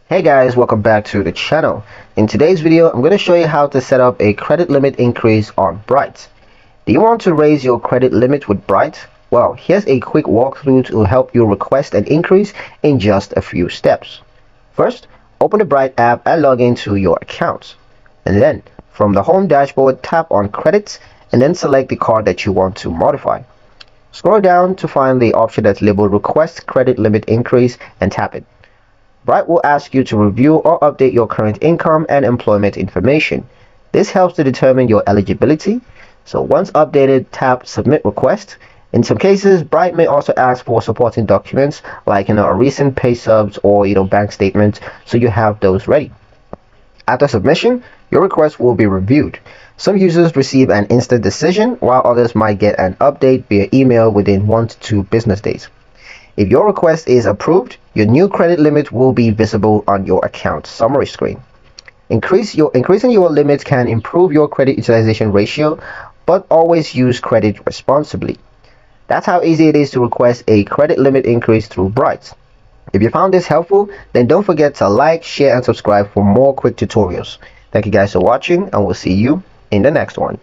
Hey guys, welcome back to the channel. In today's video, I'm going to show you how to set up a credit limit increase on Bright. Do you want to raise your credit limit with Bright? Well, here's a quick walkthrough to help you request an increase in just a few steps. First, open the Bright app and log into your account. And then, from the home dashboard, tap on Credits and then select the card that you want to modify. Scroll down to find the option that's labeled Request Credit Limit Increase and tap it. Bright will ask you to review or update your current income and employment information. This helps to determine your eligibility. So once updated, tap Submit Request. In some cases, Bright may also ask for supporting documents like a recent pay stubs or bank statement, so you have those ready. After submission, your request will be reviewed. Some users receive an instant decision, while others might get an update via email within 1 to 2 business days. If your request is approved, your new credit limit will be visible on your account summary screen. Increasing your limit can improve your credit utilization ratio, but always use credit responsibly. That's how easy it is to request a credit limit increase through Bright. If you found this helpful, then don't forget to like, share, and subscribe for more quick tutorials. Thank you guys for watching, and we'll see you in the next one.